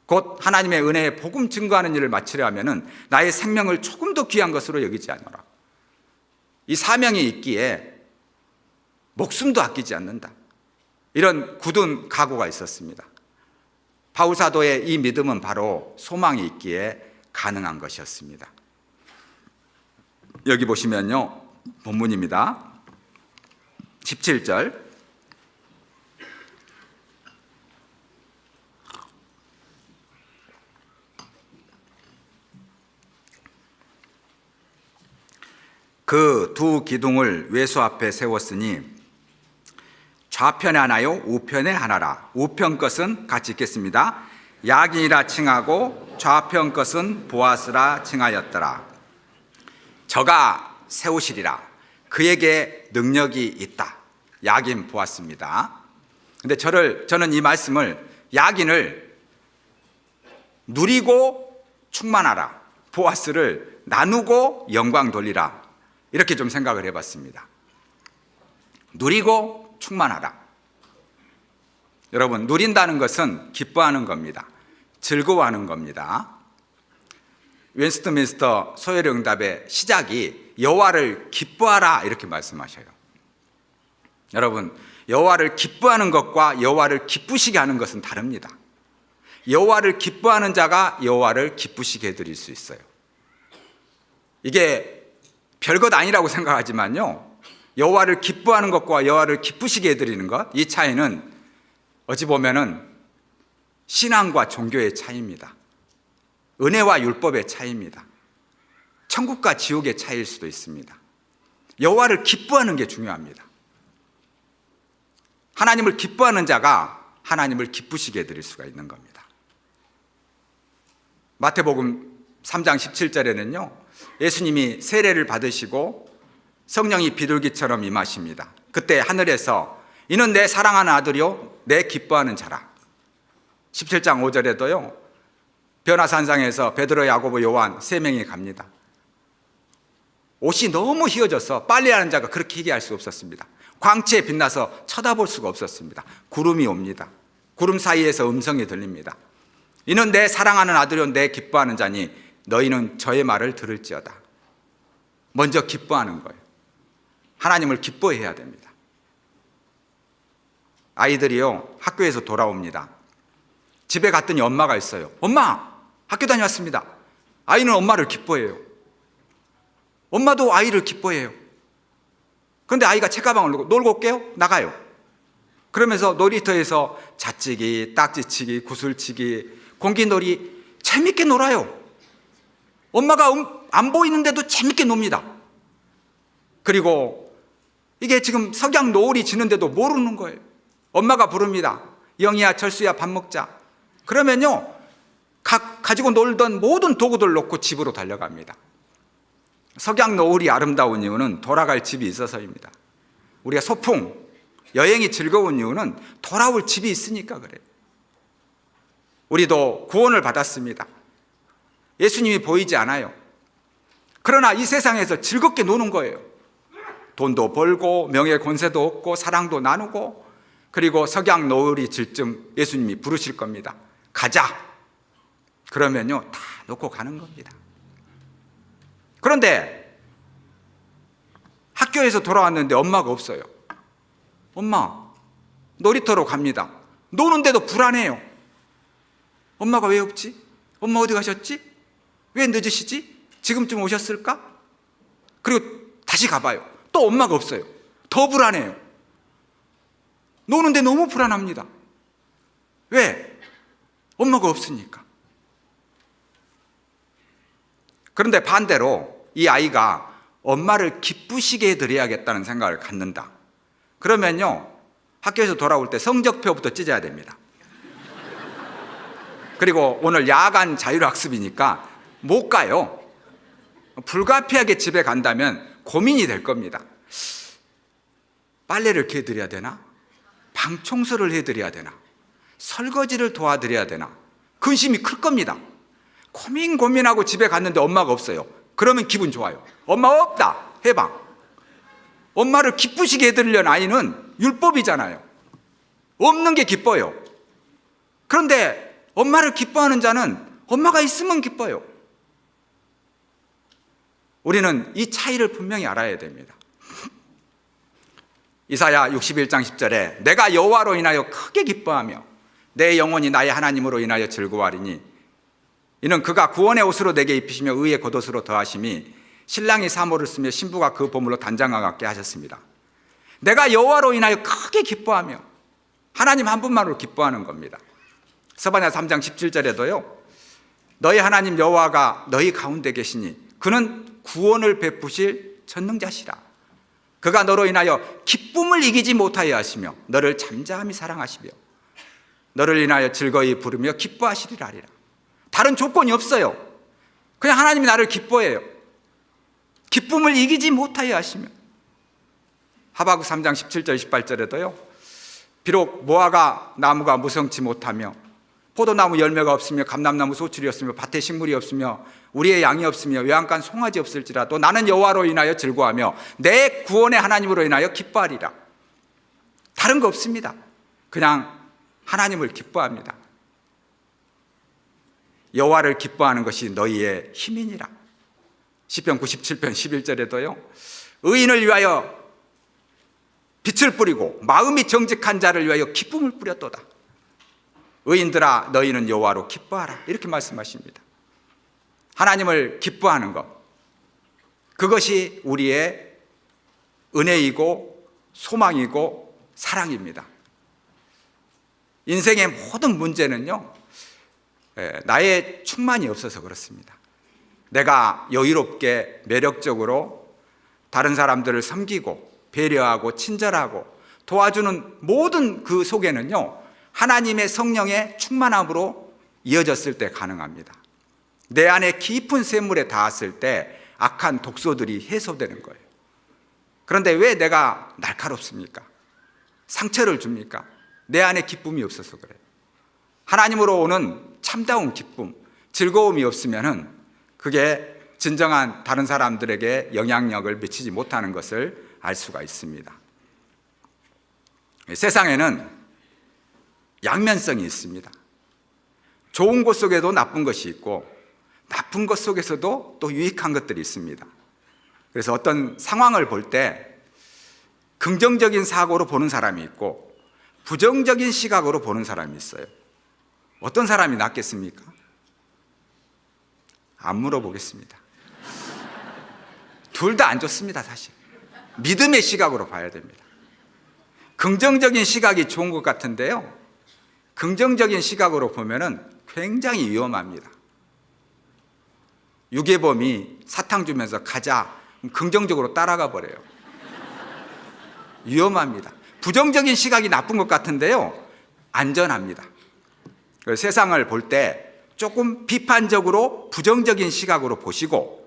곧 하나님의 은혜의 복음 증거하는 일을 마치려 하면은 나의 생명을 조금 더 귀한 것으로 여기지 않노라. 이 사명이 있기에 목숨도 아끼지 않는다, 이런 굳은 각오가 있었습니다. 바울사도의 이 믿음은 바로 소망이 있기에 가능한 것이었습니다. 여기 보시면요, 본문입니다. 17절 그 두 기둥을 외소 앞에 세웠으니 좌편에 하나요 우편에 하나라. 우편 것은 같이 읽겠습니다. 야긴이라 칭하고 좌편 것은 보아스라 칭하였더라. 저가 세우시리라. 그에게 능력이 있다. 야긴 보았습니다. 근데 저는 이 말씀을, 야긴을 누리고 충만하라, 보아스를 나누고 영광 돌리라, 이렇게 좀 생각을 해봤습니다. 누리고 충만하라. 여러분, 누린다는 것은 기뻐하는 겁니다. 즐거워하는 겁니다. 웨스트민스터 소요령답의 시작이 여호와를 기뻐하라, 이렇게 말씀하셔요. 여러분, 여호와를 기뻐하는 것과 여호와를 기쁘시게 하는 것은 다릅니다. 여호와를 기뻐하는 자가 여호와를 기쁘시게 해드릴 수 있어요. 이게 별것 아니라고 생각하지만요, 여호와를 기뻐하는 것과 여호와를 기쁘시게 해드리는 것, 이 차이는 어찌 보면은 신앙과 종교의 차이입니다. 은혜와 율법의 차이입니다. 천국과 지옥의 차이일 수도 있습니다. 여호와를 기뻐하는 게 중요합니다. 하나님을 기뻐하는 자가 하나님을 기쁘시게 해드릴 수가 있는 겁니다. 마태복음 3장 17절에는요, 예수님이 세례를 받으시고 성령이 비둘기처럼 임하십니다. 그때 하늘에서 이는 내 사랑하는 아들이요 내 기뻐하는 자라. 17장 5절에도요 변화산상에서 베드로, 야고보, 요한 3명이 갑니다. 옷이 너무 휘어져서 빨래하는 자가 그렇게 희게할 수 없었습니다. 광채에 빛나서 쳐다볼 수가 없었습니다. 구름이 옵니다. 구름 사이에서 음성이 들립니다. 이는 내 사랑하는 아들이요 내 기뻐하는 자니 너희는 저의 말을 들을지어다. 먼저 기뻐하는 거예요. 하나님을 기뻐해야 됩니다. 아이들이요 학교에서 돌아옵니다. 집에 갔더니 엄마가 있어요. 엄마, 학교 다녀왔습니다. 아이는 엄마를 기뻐해요. 엄마도 아이를 기뻐해요. 그런데 아이가 책가방을 놀고 올게요? 나가요. 그러면서 놀이터에서 자치기, 딱지치기, 구슬치기, 공기놀이 재밌게 놀아요. 엄마가 안 보이는데도 재밌게 놉니다. 그리고 이게 지금 석양 노을이 지는데도 모르는 거예요. 엄마가 부릅니다. 영희야, 철수야, 밥 먹자. 그러면요 가지고 놀던 모든 도구들 놓고 집으로 달려갑니다. 석양 노을이 아름다운 이유는 돌아갈 집이 있어서입니다. 우리가 소풍, 여행이 즐거운 이유는 돌아올 집이 있으니까 그래요. 우리도 구원을 받았습니다. 예수님이 보이지 않아요. 그러나 이 세상에서 즐겁게 노는 거예요. 돈도 벌고 명예 권세도 얻고 사랑도 나누고, 그리고 석양 노을이 질 쯤 예수님이 부르실 겁니다. 가자. 그러면요 다 놓고 가는 겁니다. 그런데 학교에서 돌아왔는데 엄마가 없어요. 엄마, 놀이터로 갑니다. 노는데도 불안해요. 엄마가 왜 없지? 엄마 어디 가셨지? 왜 늦으시지? 지금쯤 오셨을까? 그리고 다시 가봐요. 또 엄마가 없어요. 더 불안해요. 노는데 너무 불안합니다. 왜? 엄마가 없으니까. 그런데 반대로 이 아이가 엄마를 기쁘시게 해드려야겠다는 생각을 갖는다. 그러면요 학교에서 돌아올 때 성적표부터 찢어야 됩니다. 그리고 오늘 야간 자율학습이니까 못 가요. 불가피하게 집에 간다면 고민이 될 겁니다. 빨래를 이렇게 해드려야 되나? 방 청소를 해드려야 되나? 설거지를 도와드려야 되나? 근심이 클 겁니다. 고민하고 집에 갔는데 엄마가 없어요. 그러면 기분 좋아요. 엄마 없다. 해방. 엄마를 기쁘시게 해드리려는 아이는 율법이잖아요. 없는 게 기뻐요. 그런데 엄마를 기뻐하는 자는 엄마가 있으면 기뻐요. 우리는 이 차이를 분명히 알아야 됩니다. 이사야 61장 10절에 내가 여호와로 인하여 크게 기뻐하며 내 영혼이 나의 하나님으로 인하여 즐거워하리니 이는 그가 구원의 옷으로 내게 입히시며 의의 겉옷으로 더하심이 신랑이 사모를 쓰며 신부가 그 보물로 단장과 같게 하셨습니다. 내가 여호와로 인하여 크게 기뻐하며, 하나님 한 분만으로 기뻐하는 겁니다. 스바냐 3장 17절에도요 너희 하나님 여호와가 너희 가운데 계시니 그는 구원을 베푸실 전능자시라. 그가 너로 인하여 기쁨을 이기지 못하여 하시며 너를 잠잠히 사랑하시며 너를 인하여 즐거이 부르며 기뻐하시리라 하리라. 다른 조건이 없어요. 그냥 하나님이 나를 기뻐해요. 기쁨을 이기지 못하여 하시며. 하박국 3장 17절 18절에도요 비록 무화과 나무가 무성치 못하며 포도나무 열매가 없으며 감람나무 소출이 없으며 밭에 식물이 없으며 우리의 양이 없으며 외양간 송아지 없을지라도 나는 여호와로 인하여 즐거워하며 내 구원의 하나님으로 인하여 기뻐하리라. 다른 거 없습니다. 그냥 하나님을 기뻐합니다. 여호와를 기뻐하는 것이 너희의 힘이니라. 시편 97편 11절에도요 의인을 위하여 빛을 뿌리고 마음이 정직한 자를 위하여 기쁨을 뿌렸도다. 의인들아 너희는 여호와로 기뻐하라. 이렇게 말씀하십니다. 하나님을 기뻐하는 것, 그것이 우리의 은혜이고 소망이고 사랑입니다. 인생의 모든 문제는요 나의 충만이 없어서 그렇습니다. 내가 여유롭게 매력적으로 다른 사람들을 섬기고 배려하고 친절하고 도와주는 모든 그 속에는요 하나님의 성령의 충만함으로 이어졌을 때 가능합니다. 내 안에 깊은 샘물에 닿았을 때 악한 독소들이 해소되는 거예요. 그런데 왜 내가 날카롭습니까? 상처를 줍니까? 내 안에 기쁨이 없어서 그래요. 하나님으로 오는 참다운 기쁨, 즐거움이 없으면은 그게 진정한 다른 사람들에게 영향력을 미치지 못하는 것을 알 수가 있습니다. 세상에는 양면성이 있습니다. 좋은 것 속에도 나쁜 것이 있고 나쁜 것 속에서도 또 유익한 것들이 있습니다. 그래서 어떤 상황을 볼 때 긍정적인 사고로 보는 사람이 있고 부정적인 시각으로 보는 사람이 있어요. 어떤 사람이 낫겠습니까? 안 물어보겠습니다. 둘 다 안 좋습니다, 사실. 믿음의 시각으로 봐야 됩니다. 긍정적인 시각이 좋은 것 같은데요, 긍정적인 시각으로 보면은 굉장히 위험합니다. 유괴범이 사탕 주면서 가자, 긍정적으로 따라가 버려요. 위험합니다. 부정적인 시각이 나쁜 것 같은데요, 안전합니다. 세상을 볼 때 조금 비판적으로 부정적인 시각으로 보시고,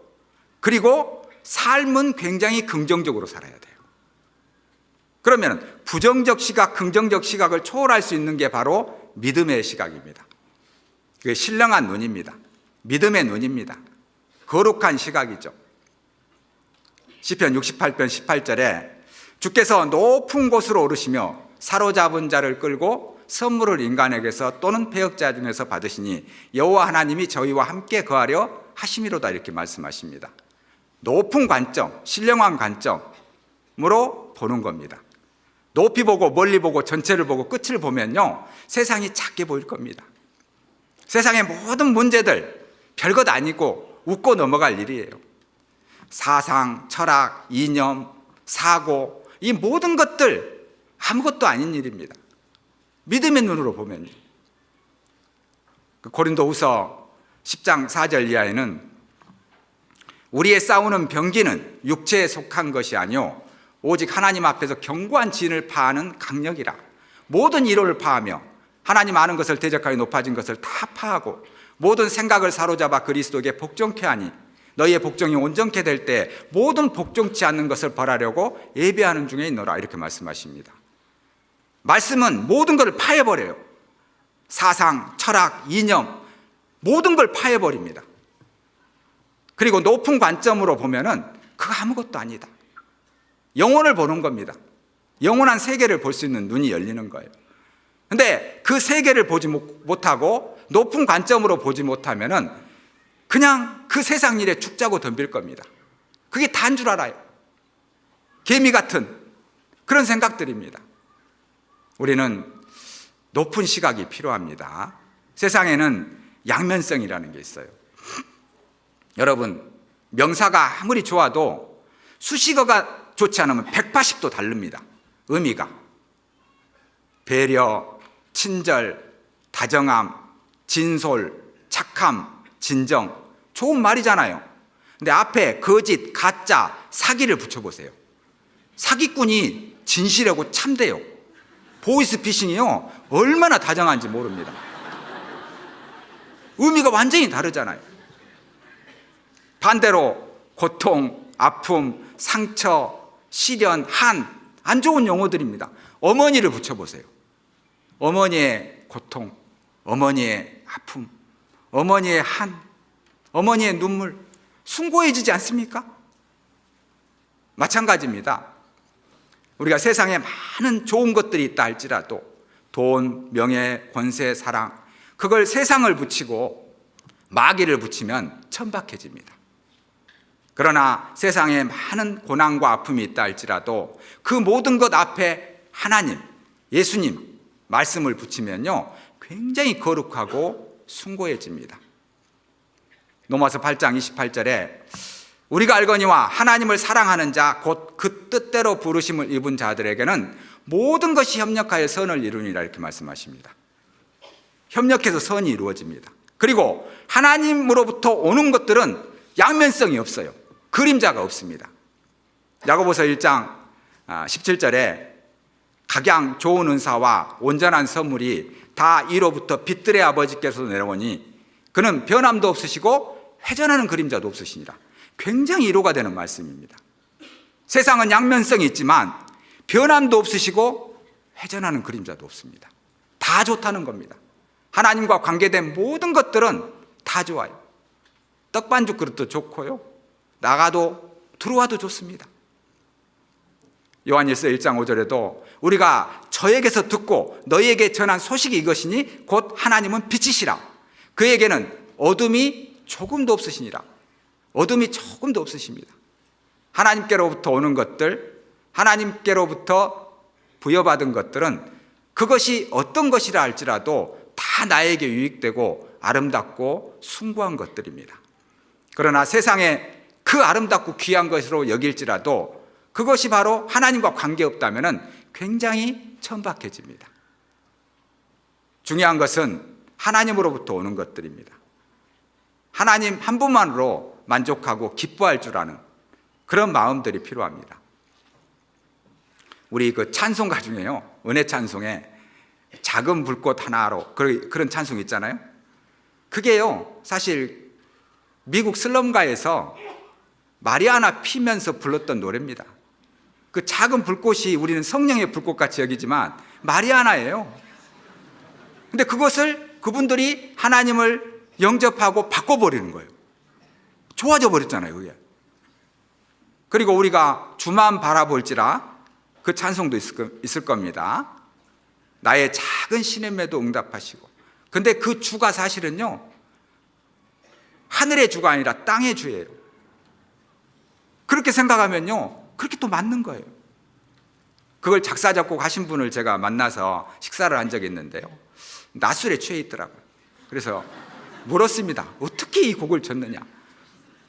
그리고 삶은 굉장히 긍정적으로 살아야 돼요. 그러면 부정적 시각, 긍정적 시각을 초월할 수 있는 게 바로 믿음의 시각입니다. 그게 신령한 눈입니다. 믿음의 눈입니다. 거룩한 시각이죠. 시편 68편 18절에 주께서 높은 곳으로 오르시며 사로잡은 자를 끌고 선물을 인간에게서 또는 패역자 중에서 받으시니 여호와 하나님이 저희와 함께 거하려 하심이로다, 이렇게 말씀하십니다. 높은 관점, 신령한 관점으로 보는 겁니다. 높이 보고 멀리 보고 전체를 보고 끝을 보면요, 세상이 작게 보일 겁니다. 세상의 모든 문제들 별것 아니고 웃고 넘어갈 일이에요. 사상, 철학, 이념, 사고, 이 모든 것들 아무것도 아닌 일입니다. 믿음의 눈으로 보면. 고린도후서 10장 4절 이하에는 우리의 싸우는 병기는 육체에 속한 것이 아니요 오직 하나님 앞에서 견고한 진을 파하는 강력이라. 모든 이론을 파하며 하나님 아는 것을 대적하여 높아진 것을 다 파하고 모든 생각을 사로잡아 그리스도에게 복종케 하니 너희의 복종이 온전케 될 때 모든 복종치 않는 것을 벌하려고 예배하는 중에 있노라, 이렇게 말씀하십니다. 말씀은 모든 것을 파해버려요. 사상, 철학, 이념, 모든 걸 파해버립니다. 그리고 높은 관점으로 보면은 그거 아무것도 아니다. 영혼을 보는 겁니다. 영원한 세계를 볼 수 있는 눈이 열리는 거예요. 근데 그 세계를 보지 못하고 높은 관점으로 보지 못하면은 그냥 그 세상 일에 죽자고 덤빌 겁니다. 그게 다인 줄 알아요. 개미 같은 그런 생각들입니다. 우리는 높은 시각이 필요합니다. 세상에는 양면성이라는 게 있어요. 여러분, 명사가 아무리 좋아도 수식어가 좋지 않으면 180도 다릅니다. 의미가. 배려, 친절, 다정함, 진솔, 착함, 진정, 좋은 말이잖아요. 근데 앞에 거짓, 가짜, 사기를 붙여보세요. 사기꾼이 진실하고 참돼요. 보이스피싱이요, 얼마나 다정한지 모릅니다. 의미가 완전히 다르잖아요. 반대로 고통, 아픔, 상처, 시련, 한, 안 좋은 용어들입니다. 어머니를 붙여보세요. 어머니의 고통, 어머니의 아픔, 어머니의 한, 어머니의 눈물, 숭고해지지 않습니까? 마찬가지입니다. 우리가 세상에 많은 좋은 것들이 있다 할지라도 돈, 명예, 권세, 사랑, 그걸 세상을 붙이고 마귀를 붙이면 천박해집니다. 그러나 세상에 많은 고난과 아픔이 있다 할지라도 그 모든 것 앞에 하나님, 예수님 말씀을 붙이면요, 굉장히 거룩하고 숭고해집니다. 로마서 8장 28절에 우리가 알거니와 하나님을 사랑하는 자 곧 그 뜻대로 부르심을 입은 자들에게는 모든 것이 협력하여 선을 이루니라, 이렇게 말씀하십니다. 협력해서 선이 이루어집니다. 그리고 하나님으로부터 오는 것들은 양면성이 없어요. 그림자가 없습니다. 야고보서 1장 17절에 각양 좋은 은사와 온전한 선물이 다 이로부터 빛들의 아버지께서 내려오니 그는 변함도 없으시고 회전하는 그림자도 없으시니라. 굉장히 이로가 되는 말씀입니다. 세상은 양면성이 있지만 변함도 없으시고 회전하는 그림자도 없습니다. 다 좋다는 겁니다. 하나님과 관계된 모든 것들은 다 좋아요. 떡반죽 그릇도 좋고요, 나가도 들어와도 좋습니다. 요한일서 1장 5절에도 우리가 저에게서 듣고 너희에게 전한 소식이 이것이니 곧 하나님은 빛이시라. 그에게는 어둠이 조금도 없으시니라. 어둠이 조금도 없으십니다. 하나님께로부터 오는 것들, 하나님께로부터 부여받은 것들은 그것이 어떤 것이라 할지라도 다 나에게 유익되고 아름답고 숭고한 것들입니다. 그러나 세상에 그 아름답고 귀한 것으로 여길지라도 그것이 바로 하나님과 관계없다면 굉장히 천박해집니다. 중요한 것은 하나님으로부터 오는 것들입니다. 하나님 한 분만으로 만족하고 기뻐할 줄 아는 그런 마음들이 필요합니다. 우리 그 찬송가 중에요, 은혜 찬송에 작은 불꽃 하나로 그런 찬송 있잖아요. 그게요, 사실 미국 슬럼가에서 마리아나 피면서 불렀던 노래입니다. 그 작은 불꽃이 우리는 성령의 불꽃같이 여기지만 마리아나예요. 근데 그것을 그분들이 하나님을 영접하고 바꿔버리는 거예요. 좋아져 버렸잖아요, 그게. 그리고 우리가 주만 바라볼지라, 그 찬송도 있을 겁니다. 나의 작은 시냇에도 응답하시고. 근데 그 주가 사실은요, 하늘의 주가 아니라 땅의 주예요. 그렇게 생각하면요, 그렇게 또 맞는 거예요. 그걸 작사 작곡 하신 분을 제가 만나서 식사를 한 적이 있는데요, 낮술에 취해 있더라고요. 그래서 물었습니다. 어떻게 이 곡을 쳤느냐.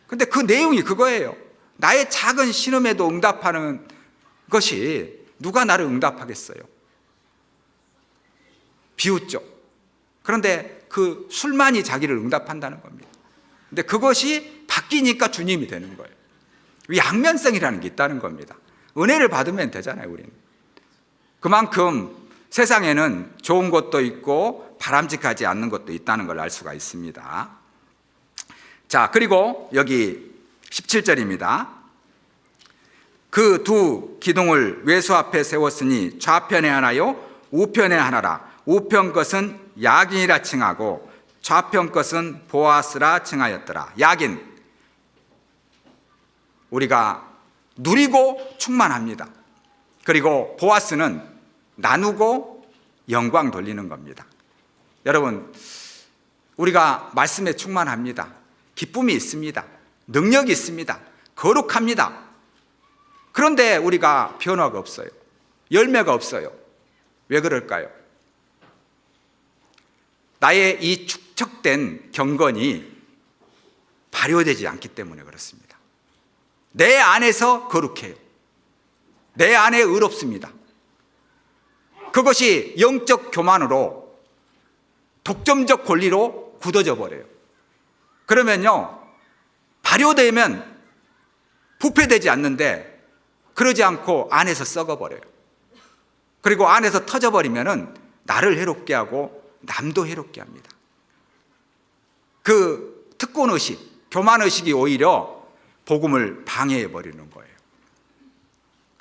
근데 그 내용이 그거예요. 나의 작은 신음에도 응답하는 것이 누가 나를 응답하겠어요? 비웃죠. 그런데 그 술만이 자기를 응답한다는 겁니다. 근데 그것이 바뀌니까 주님이 되는 거예요. 양면성이라는 게 있다는 겁니다. 은혜를 받으면 되잖아요, 우리는. 그만큼 세상에는 좋은 것도 있고 바람직하지 않는 것도 있다는 걸 알 수가 있습니다. 자, 그리고 여기 17절입니다. 그 두 기둥을 외수 앞에 세웠으니 좌편에 하나요 우편에 하나라. 우편 것은 야긴이라 칭하고 좌편 것은 보아스라 칭하였더라. 야긴, 우리가 누리고 충만합니다. 그리고 보아스는 나누고 영광 돌리는 겁니다. 여러분, 우리가 말씀에 충만합니다. 기쁨이 있습니다. 능력이 있습니다. 거룩합니다. 그런데 우리가 변화가 없어요. 열매가 없어요. 왜 그럴까요? 나의 이 축적된 경건이 발효되지 않기 때문에 그렇습니다. 내 안에서 거룩해요. 내 안에 의롭습니다. 그것이 영적 교만으로, 독점적 권리로 굳어져 버려요. 그러면요, 발효되면 부패되지 않는데 그러지 않고 안에서 썩어버려요. 그리고 안에서 터져버리면 나를 해롭게 하고 남도 해롭게 합니다. 그 특권의식, 교만의식이 오히려 복음을 방해해버리는 거예요.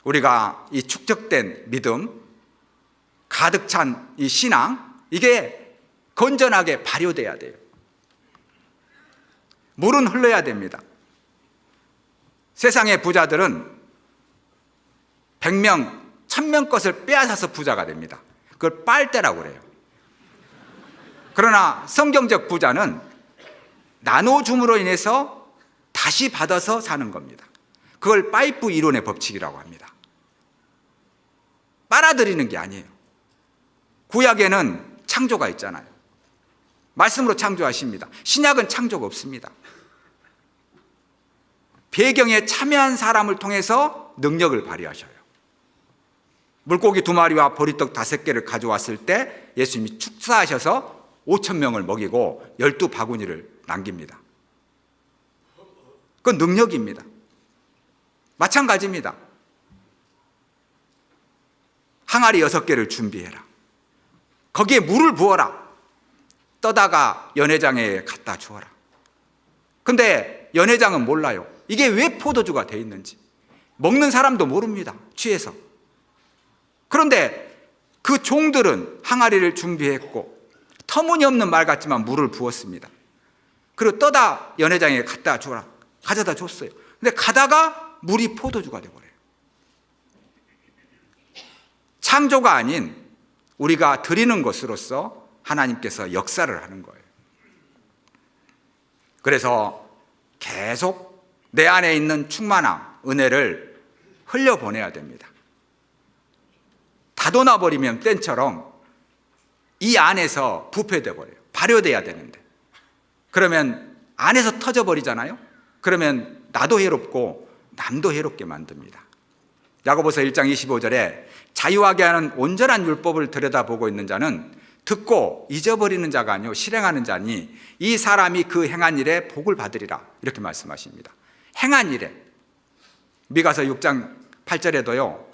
우리가 이 축적된 믿음, 가득 찬 이 신앙, 이게 건전하게 발효돼야 돼요. 물은 흘러야 됩니다. 세상의 부자들은 100명, 1000명 것을 빼앗아서 부자가 됩니다. 그걸 빨대라고 그래요. 그러나 성경적 부자는 나눠줌으로 인해서 다시 받아서 사는 겁니다. 그걸 파이프 이론의 법칙이라고 합니다. 빨아들이는 게 아니에요. 구약에는 창조가 있잖아요. 말씀으로 창조하십니다. 신약은 창조가 없습니다. 배경에 참여한 사람을 통해서 능력을 발휘하셔요. 물고기 2마리와 보리떡 5개를 가져왔을 때 예수님이 축사하셔서 5,000명을 먹이고 12바구니를 남깁니다. 그건 능력입니다. 마찬가지입니다. 항아리 6개를 준비해라. 거기에 물을 부어라. 떠다가 연회장에 갖다 주어라. 근데 연회장은 몰라요. 이게 왜 포도주가 돼 있는지. 먹는 사람도 모릅니다. 취해서. 그런데 그 종들은 항아리를 준비했고 터무니없는 말 같지만 물을 부었습니다. 그리고 떠다 연회장에 가져다 줬어요. 근데 가다가 물이 포도주가 되어버려요. 창조가 아닌 우리가 드리는 것으로서 하나님께서 역사를 하는 거예요. 그래서 계속 내 안에 있는 충만함, 은혜를 흘려보내야 됩니다. 닫아놔버리면 땐처럼 이 안에서 부패돼 버려요. 발효돼야 되는데. 그러면 안에서 터져버리잖아요. 그러면 나도 해롭고 남도 해롭게 만듭니다. 야고보서 1장 25절에 자유하게 하는 온전한 율법을 들여다보고 있는 자는 듣고 잊어버리는 자가 아니요 실행하는 자니 이 사람이 그 행한 일에 복을 받으리라, 이렇게 말씀하십니다. 행한 일에. 미가서 6장 8절에도요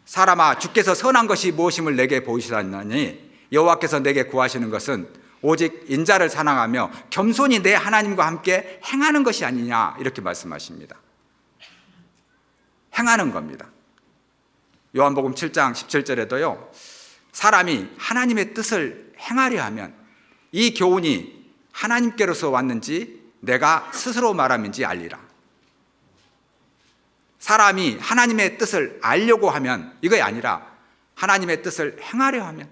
사람아 주께서 선한 것이 무엇임을 내게 보이시다니 여호와께서 내게 구하시는 것은 오직 인자를 사랑하며 겸손히 내 하나님과 함께 행하는 것이 아니냐, 이렇게 말씀하십니다. 행하는 겁니다. 요한복음 7장 17절에도요 사람이 하나님의 뜻을 행하려 하면 이 교훈이 하나님께로서 왔는지 내가 스스로 말함인지 알리라. 사람이 하나님의 뜻을 알려고 하면, 이게 아니라 하나님의 뜻을 행하려 하면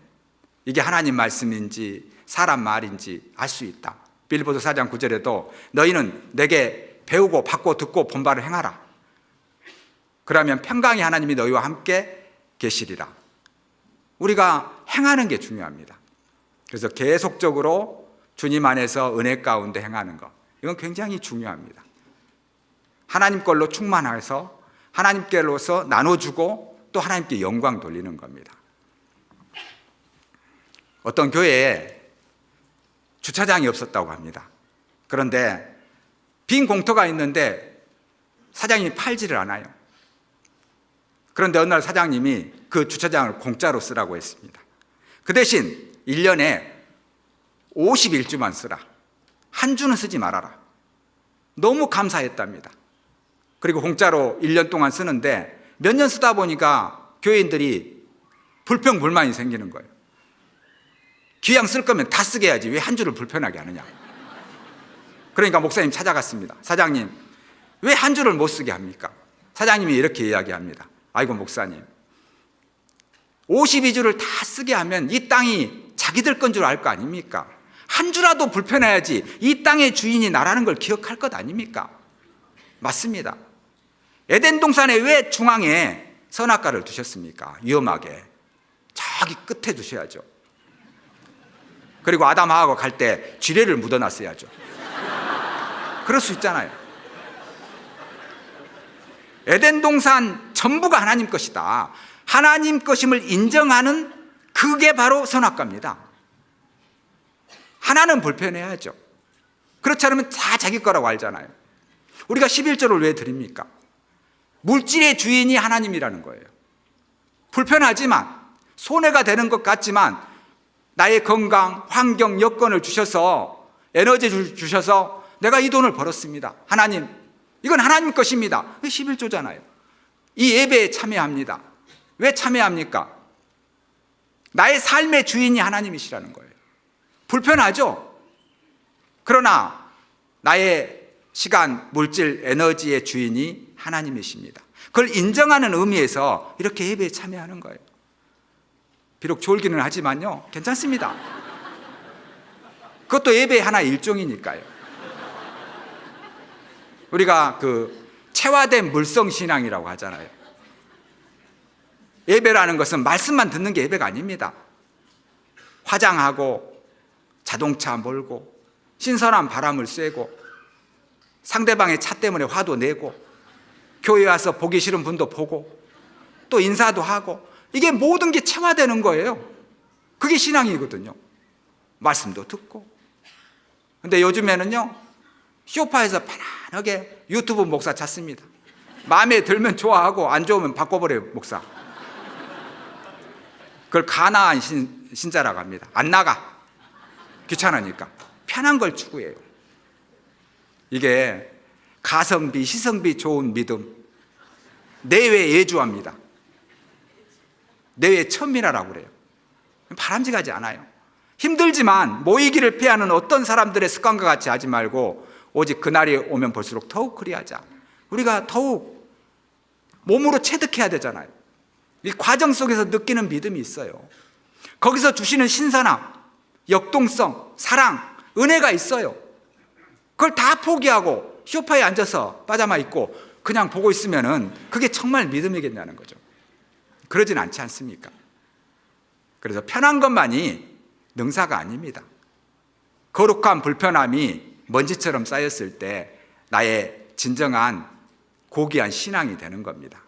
이게 하나님 말씀인지 사람 말인지 알 수 있다. 빌립보서 4장 9절에도 너희는 내게 배우고 받고 듣고 본 바를 행하라. 그러면 평강의 하나님이 너희와 함께 계시리라. 우리가 행하는 게 중요합니다. 그래서 계속적으로 주님 안에서 은혜 가운데 행하는 것, 이건 굉장히 중요합니다. 하나님 걸로 충만해서 하나님께로서 나눠주고 또 하나님께 영광 돌리는 겁니다. 어떤 교회에 주차장이 없었다고 합니다. 그런데 빈 공터가 있는데 사장님이 팔지를 않아요. 그런데 어느 날 사장님이 그 주차장을 공짜로 쓰라고 했습니다. 그 대신 1년에 51주만 쓰라. 한 주는 쓰지 말아라. 너무 감사했답니다. 그리고 공짜로 1년 동안 쓰는데 몇 년 쓰다 보니까 교인들이 불평불만이 생기는 거예요. 기왕 쓸 거면 다 쓰게 해야지 왜 한 주를 불편하게 하느냐. 그러니까 목사님 찾아갔습니다. 사장님, 왜 한 주를 못 쓰게 합니까? 사장님이 이렇게 이야기합니다. 아이고 목사님, 52주를 다 쓰게 하면 이 땅이 자기들 건 줄 알 거 아닙니까? 한 주라도 불편해야지 이 땅의 주인이 나라는 걸 기억할 것 아닙니까? 맞습니다. 에덴 동산에 왜 중앙에 선악과를 두셨습니까? 위험하게. 저기 끝에 두셔야죠. 그리고 아담 하와가 갈 때 쥐레를 묻어놨어야죠. 그럴 수 있잖아요. 에덴 동산 전부가 하나님 것이다. 하나님 것임을 인정하는 그게 바로 선악과입니다. 하나는 불편해야죠. 그렇지 않으면 다 자기 거라고 알잖아요. 우리가 11조를 왜 드립니까? 물질의 주인이 하나님이라는 거예요. 불편하지만 손해가 되는 것 같지만 나의 건강, 환경, 여건을 주셔서 에너지 주셔서 내가 이 돈을 벌었습니다. 하나님, 이건 하나님 것입니다. 11조잖아요. 이 예배에 참여합니다. 왜 참여합니까? 나의 삶의 주인이 하나님이시라는 거예요. 불편하죠? 그러나 나의 시간, 물질, 에너지의 주인이 하나님이십니다. 그걸 인정하는 의미에서 이렇게 예배에 참여하는 거예요. 비록 졸기는 하지만요, 괜찮습니다. 그것도 예배의 하나의 일종이니까요. 우리가 체화된 물성신앙이라고 하잖아요. 예배라는 것은 말씀만 듣는 게 예배가 아닙니다. 화장하고 자동차 몰고 신선한 바람을 쐬고 상대방의 차 때문에 화도 내고 교회 와서 보기 싫은 분도 보고 또 인사도 하고, 이게 모든 게 체화되는 거예요. 그게 신앙이거든요. 말씀도 듣고. 근데 요즘에는요, 쇼파에서 편안하게 유튜브 목사 찾습니다. 마음에 들면 좋아하고 안 좋으면 바꿔버려요, 목사. 그걸 가나안 신자라고 합니다. 안 나가. 귀찮으니까. 편한 걸 추구해요. 이게 가성비, 시성비 좋은 믿음, 내외 예주합니다. 내외 천미라라고 그래요. 바람직하지 않아요. 힘들지만 모이기를 피하는 어떤 사람들의 습관과 같이 하지 말고 오직 그날이 오면 볼수록 더욱 그리하자. 우리가 더욱 몸으로 체득해야 되잖아요. 이 과정 속에서 느끼는 믿음이 있어요. 거기서 주시는 신선함, 역동성, 사랑, 은혜가 있어요. 그걸 다 포기하고 소파에 앉아서 빠자마 입고 그냥 보고 있으면은 그게 정말 믿음이겠냐는 거죠. 그러진 않지 않습니까? 그래서 편한 것만이 능사가 아닙니다. 거룩한 불편함이 먼지처럼 쌓였을 때 나의 진정한 고귀한 신앙이 되는 겁니다.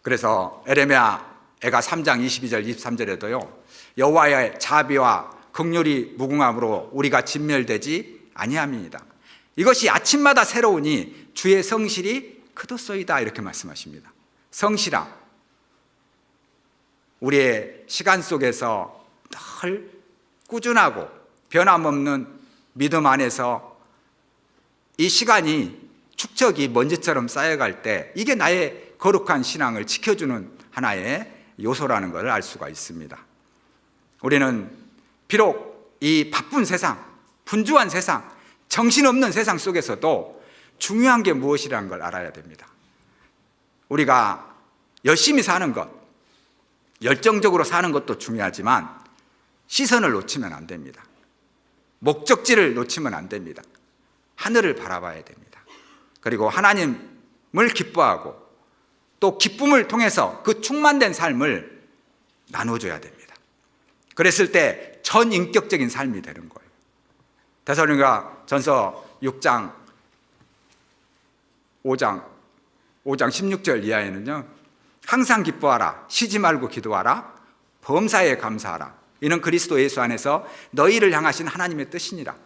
그래서 에레미야가 3장 22절 23절에도요 여호와의 자비와 긍휼이 무궁함으로 우리가 진멸되지 아니함이니이다. 이것이 아침마다 새로우니 주의 성실이 크도소이다 이렇게 말씀하십니다. 성실함, 우리의 시간 속에서 늘 꾸준하고 변함없는 믿음 안에서 이 시간이 축적이 먼지처럼 쌓여갈 때 이게 나의 거룩한 신앙을 지켜주는 하나의 요소라는 것을 알 수가 있습니다. 우리는 비록 이 바쁜 세상, 분주한 세상, 정신없는 세상 속에서도 중요한 게 무엇이라는 걸 알아야 됩니다. 우리가 열심히 사는 것, 열정적으로 사는 것도 중요하지만 시선을 놓치면 안 됩니다. 목적지를 놓치면 안 됩니다. 하늘을 바라봐야 됩니다. 그리고 하나님을 기뻐하고 또 기쁨을 통해서 그 충만된 삶을 나눠줘야 됩니다. 그랬을 때 전인격적인 삶이 되는 거예요. 데살로니가 전서 6장 5장 16절 이하에는요 항상 기뻐하라, 쉬지 말고 기도하라, 범사에 감사하라. 이는 그리스도 예수 안에서 너희를 향하신 하나님의 뜻이니라.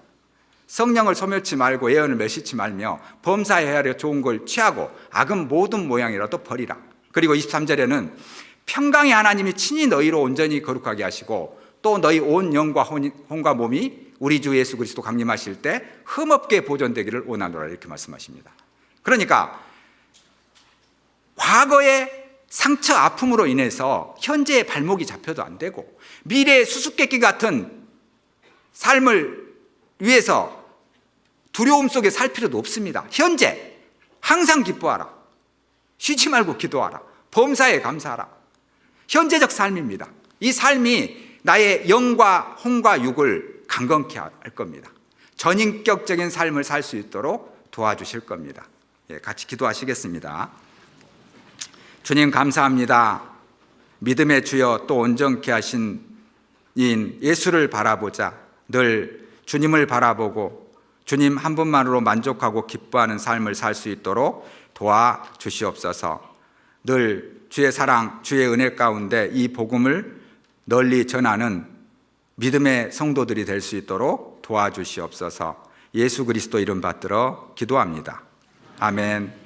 성령을 소멸치 말고 예언을 멸시치 말며 범사에 헤아려 좋은 걸 취하고 악은 모든 모양이라도 버리라. 그리고 23절에는 평강의 하나님이 친히 너희로 온전히 거룩하게 하시고 또 너희 온 영과 혼과 몸이 우리 주 예수 그리스도 강림하실 때 흠없게 보존되기를 원하노라 이렇게 말씀하십니다. 그러니까 과거의 상처 아픔으로 인해서 현재의 발목이 잡혀도 안 되고 미래의 수수께끼 같은 삶을 위해서 두려움 속에 살 필요도 없습니다. 현재 항상 기뻐하라, 쉬지 말고 기도하라, 범사에 감사하라. 현재적 삶입니다. 이 삶이 나의 영과 혼과 육을 강건케 할 겁니다. 전인격적인 삶을 살 수 있도록 도와주실 겁니다. 같이 기도하시겠습니다. 주님 감사합니다. 믿음의 주여 또 온전케 하신 인 예수를 바라보자 늘 주님을 바라보고 주님 한 분만으로 만족하고 기뻐하는 삶을 살 수 있도록 도와주시옵소서. 늘 주의 사랑, 주의 은혜 가운데 이 복음을 널리 전하는 믿음의 성도들이 될 수 있도록 도와주시옵소서. 예수 그리스도 이름 받들어 기도합니다. 아멘.